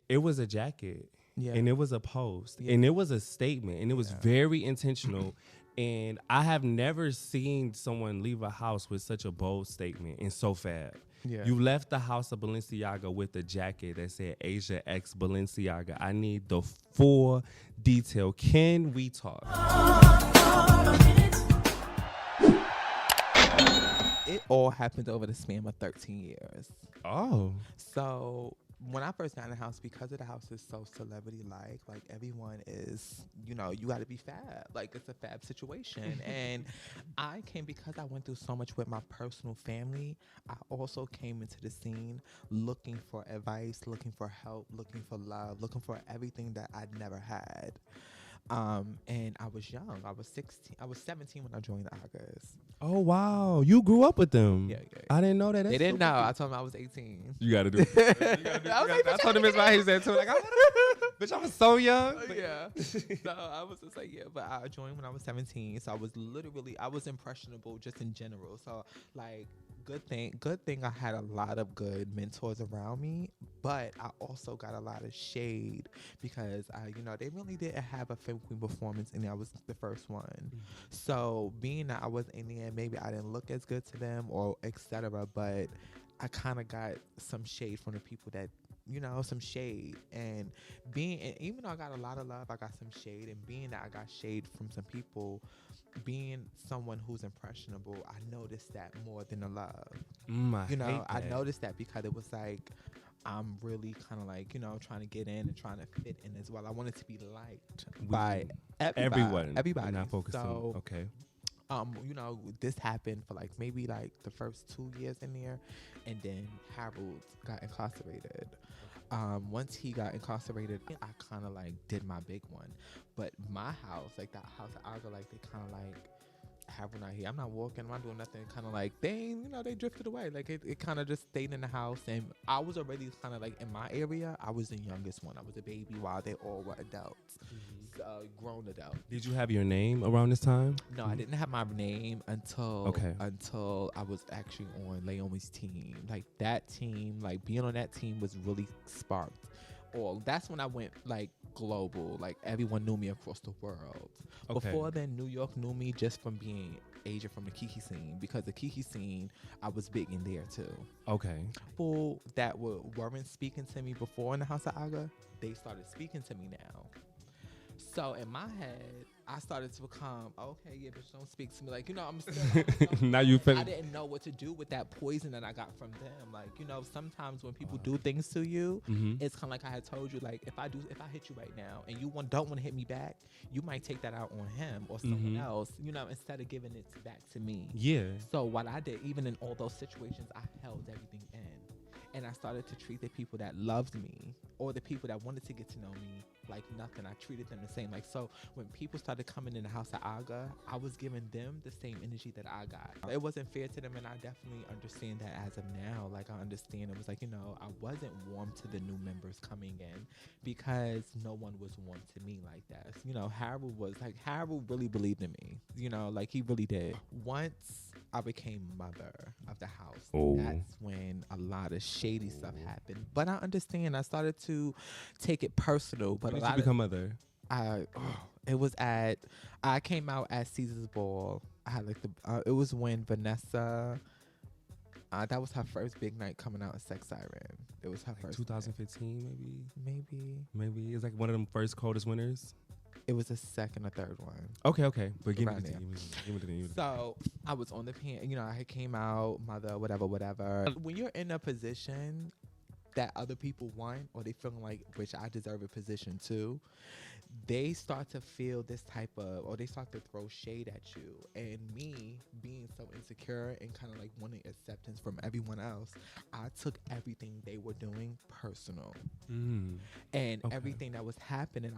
It was a jacket. Yeah. And it was a post. Yeah. And it was a statement. And it was Yeah. very intentional. And I have never seen someone leave a house with such a bold statement and so fab. Yeah. You left the house of Balenciaga with a jacket that said Asia X Balenciaga. I need the full detail. Can we talk? It all happened over the span of 13 years. Oh. So when I first got in the house, because of the house is so celebrity-like, like everyone is, you know, you got to be fab. Like it's a fab situation. And I came, because I went through so much with my personal family, I also came into the scene looking for advice, looking for help, looking for love, looking for everything that I'd never had. And I was young. I was 17 when I joined August. Oh, wow. You grew up with them. Yeah. I didn't know that. They didn't know. I told them I was 18. You got to do it. I told him it's my age too. Like, bitch, I was so young. Yeah. So I was just like, yeah, but I joined when I was 17. So I was impressionable just in general. So like, good thing I had a lot of good mentors around me, but I also got a lot of shade because they really didn't have a Femme Queen performance and I was the first one. Mm-hmm. So being that I was in the end, maybe I didn't look as good to them or etc., but I kind of got some shade from the people that, some shade. And even though I got a lot of love, I got some shade. And being that I got shade from some people, being someone who's impressionable, I noticed that more than the love. I noticed that because it was like, I'm really kind of like, trying to get in and trying to fit in as well. I wanted to be liked by everyone. Everybody. Not focusing. So, okay. This happened for maybe the first 2 years in there, and then Harold got incarcerated. Once he got incarcerated, I kind of did my big one. But my house, that house at Aga, they kind of Harold not here. I'm not walking. I'm not doing nothing. Kind of they drifted away. It kind of just stayed in the house. And I was already kind of in my area, I was the youngest one. I was a baby while they all were adults. Grown adults. Did you have your name around this time? No, I didn't have my name until I was actually on Laomi's team. That team, being on that team was really sparked. Or that's when I went global. Everyone knew me across the world. Okay. Before then, New York knew me just from being Asia from the Kiki scene, because the Kiki scene, I was big in there too. Okay. People that weren't speaking to me before in the House of Aga, they started speaking to me now. So in my head, I started to become, okay, yeah, bitch, don't speak to me. I'm still. Now you I didn't know what to do with that poison that I got from them. Sometimes when people do things to you, it's kind of like I had told you, if I hit you right now and you don't want to hit me back, you might take that out on him or someone else, instead of giving it back to me. Yeah. So what I did, even in all those situations, I held everything in. And I started to treat the people that loved me or the people that wanted to get to know me like nothing. I treated them the same. So when people started coming in the House of Aga, I was giving them the same energy that I got. It wasn't fair to them, and I definitely understand that as of now. I understand it was I wasn't warm to the new members coming in because no one was warm to me like that. Harold really believed in me. He really did. Once I became mother of the house, that's when a lot of shady stuff happened. But I understand. I started to take it personal. But when did you become mother? I came out at Caesar's Ball. I had it was when Vanessa, that was her first big night coming out as Sex Siren. It was her first 2015 maybe. It's one of them first coldest winners. It was the second or third one. Okay. But give me the So I was on the pen, I came out, mother, whatever. When you're in a position that other people want, or they feeling which I deserve a position too, they start to feel this type of, or they start to throw shade at you. And me being so insecure and kind of wanting acceptance from everyone else, I took everything they were doing personal. And everything that was happening,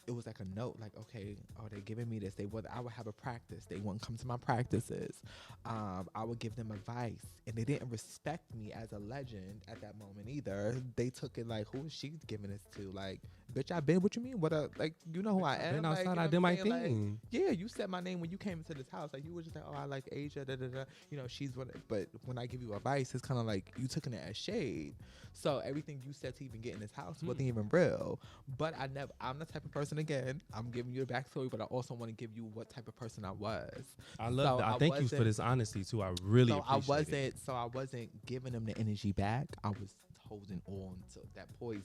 it was like a note, okay, are they giving me this? I would have a practice. They wouldn't come to my practices. I would give them advice, and they didn't respect me as a legend at that moment either. her, they took it like, who is she giving this to? Like, bitch, I been, what you mean? What a, like, you know who I am? Been outside, like, I did my thing. Like, yeah, you said my name when you came into this house. Like, you were just like, oh, I like Asia, da da da. You know, she's what, but when I give you advice, it's kind of like you took it as shade. So everything you said to even get in this house wasn't even real. But I'm the type of person, again, I'm giving you a backstory, but I also want to give you what type of person I was. I love that. I thank you for this honesty too. I really appreciate it. So I wasn't giving them the energy back. I was holding on to that poison.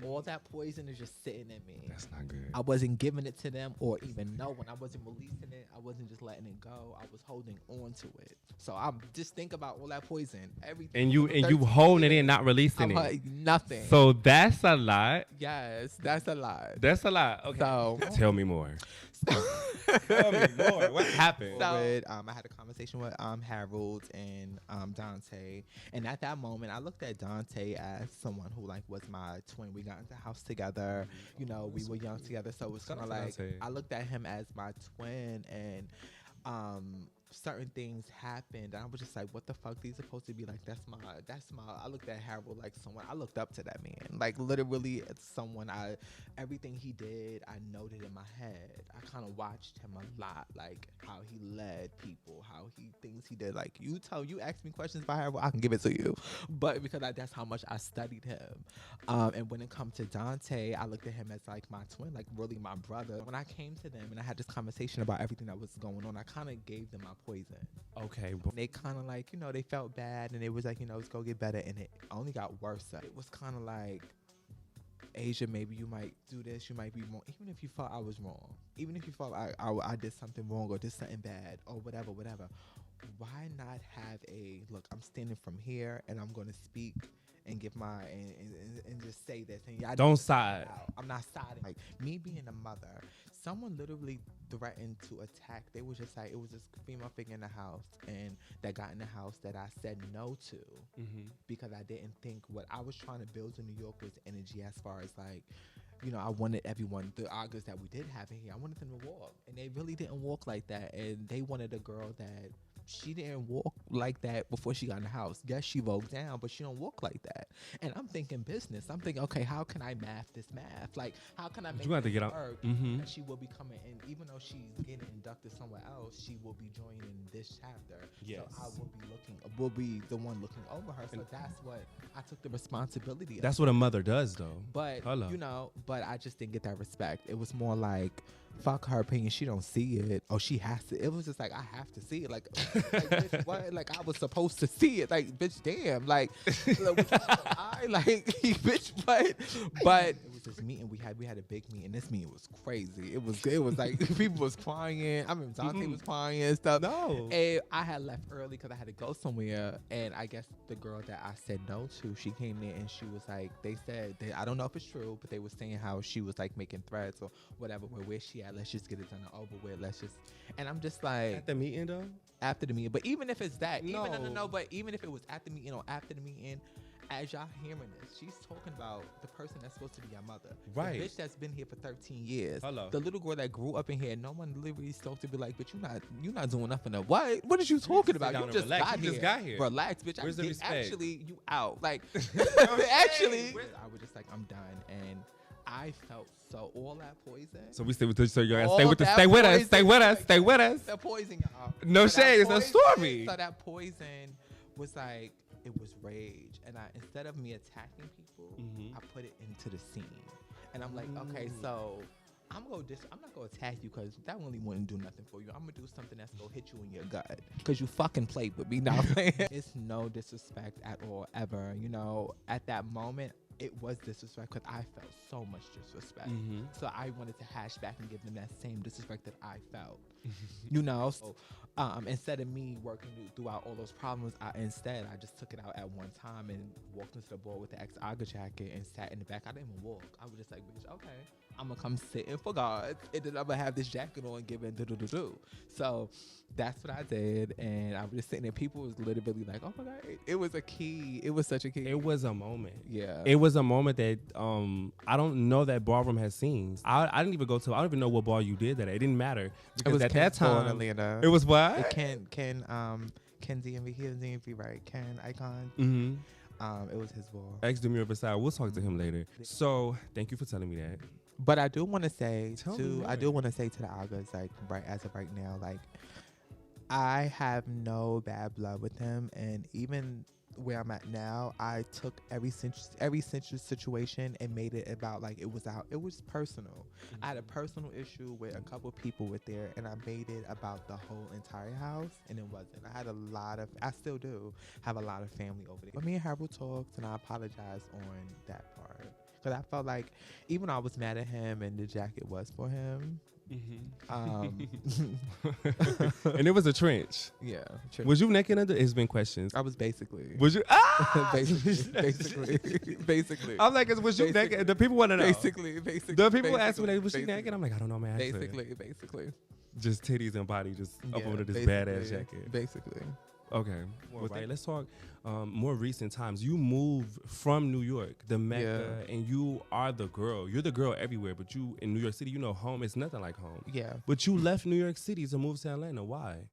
All that poison is just sitting in me. That's not good. I wasn't giving it to them, or even know when I wasn't releasing it. I wasn't just letting it go. I was holding on to it. So I'm just think about all that poison, everything. And you holding it in, not releasing it. Nothing. So that's a lot. Yes, that's a lot. That's a lot. Okay. So tell me more. Tell me more. What happened? So, I had a conversation with Harold and Dante, and at that moment, I looked at Dante as someone who like was my twin. We got into the house together. You know, we were young together, so it was kind of like I looked at him as my twin, and certain things happened, and I was just like, what the fuck? These are supposed to be like, that's my I looked at Harold like someone I looked up to. That man, like, literally, it's someone everything he did, I noted in my head. I kind of watched him a lot, like how he led people, how things he did. Like, you ask me questions about Harold, I can give it to you, but because that's how much I studied him. And when it comes to Dante, I looked at him as like my twin, like really my brother. When I came to them and I had this conversation about everything that was going on, I kind of gave them my poison. Okay. They kind of like, they felt bad, and it was like, it's gonna get better, and it only got worse. It was kind of like, Asia, maybe you might do this, you might be wrong. Even if you thought I was wrong, even if you thought I did something wrong or did something bad or whatever, why not have look, I'm standing from here and I'm gonna speak and give my and just say this. And don't side. I'm not siding. Like, me being a mother, someone literally threatened to attack. They was just like, it was this female figure in the house, and that got in the house that I said no to because I didn't think what I was trying to build in New York was energy, as far as like, I wanted everyone, the arguments that we did have in here, I wanted them to walk, and they really didn't walk like that. And they wanted a girl that she didn't walk like that before she got in the house. Yes, she broke down, but she don't walk like that. And I'm thinking business. I'm thinking, okay, how can I math this math? Like, how can I make you have to get work? out. And she will be coming in, even though she's getting inducted somewhere else, she will be joining this chapter. Yes. So I will be the one looking over her. So that's what I took the responsibility of. That's what a mother does, though. But, but I just didn't get that respect. It was more like, fuck her opinion. She don't see it. Oh, she has to. It was just like, I have to see it. Like bitch, what? Like, I was supposed to see it. Like, bitch, damn. Like, bitch, what? But it was this meeting we had a big meeting. This meeting was crazy. It was like people was crying. I mean, Dante was crying and stuff. No. And I had left early because I had to go somewhere. And I guess the girl that I said no to, she came there and she was like, they said, I don't know if it's true, but they were saying how she was like making threats or whatever. Where she at? Let's just get it done and over with. And I'm just like, at the meeting though. After the meeting, but even if it's that, no. But even if it was at the meeting or after the meeting, as y'all hearing this, she's talking about the person that's supposed to be your mother, right? The bitch that's been here for 13 years. Hello. The little girl that grew up in here. No one literally supposed to be like, but you're not doing nothing. What? What are you talking about? You just got here. Relax, bitch. Where's the respect? Actually, you out. Like, actually, I was just like, I'm done, and I felt so all that poison. So we stay with this. So you gotta stay with us. The poison, y'all. No shade. It's a story. So that poison was like, it was rage, and instead of me attacking people, I put it into the scene, and I'm like, okay, so I'm not gonna attack you because that really wouldn't do nothing for you. I'm gonna do something that's gonna hit you in your gut because you fucking played with me. Now it's no disrespect at all, ever. At that moment, it was disrespect because I felt so much disrespect. So I wanted to hash back and give them that same disrespect that I felt. So instead of me working throughout all those problems, I just took it out at one time and walked into the board with the ex-Aga jacket and sat in the back. I didn't even walk. I was just like, bitch, okay, I'm gonna come sit in for God, and then I'm gonna have this jacket on and give it do. So that's what I did, and I was just sitting there. People was literally like, oh my God, it was a key. It was such a key. It was a moment. Yeah. It was a moment that I don't know that ballroom has seen. I didn't even go to. I don't even know what ball you did that. It didn't matter because at that time Atlanta. It was what? Ken DMV. He was DMV, right? Ken Icon. It was his ball. Ex Demure Versailles. We'll talk to him later. So thank you for telling me that. But I do want to say Tell me more. I do want to say to the Agas, like as of right now, like I have no bad blood with him, and even where I'm at now, I took every situation and made it about like it was personal. I had a personal issue where a couple people were there, and I made it about the whole entire house, and it wasn't. I still do have a lot of family over there. But me and Harold talked, and I apologized on that part. Because I felt like even though I was mad at him and the jacket was for him. And it was a trench. Yeah. Was you naked under? It's been questions. I was basically. Was you? Basically. I'm like, was you naked? The people want to know. Basically. The people ask me, like, was she naked? I'm like, I don't know, man. Basically. Just titties and body just up under this basically, badass jacket. Basically. Okay. Well, right. Let's talk more recent times. You moved from New York, the Mecca, and you are the girl. You're the girl everywhere, but you in New York City, home is nothing like home. Yeah. But you left New York City to move to Atlanta. Why?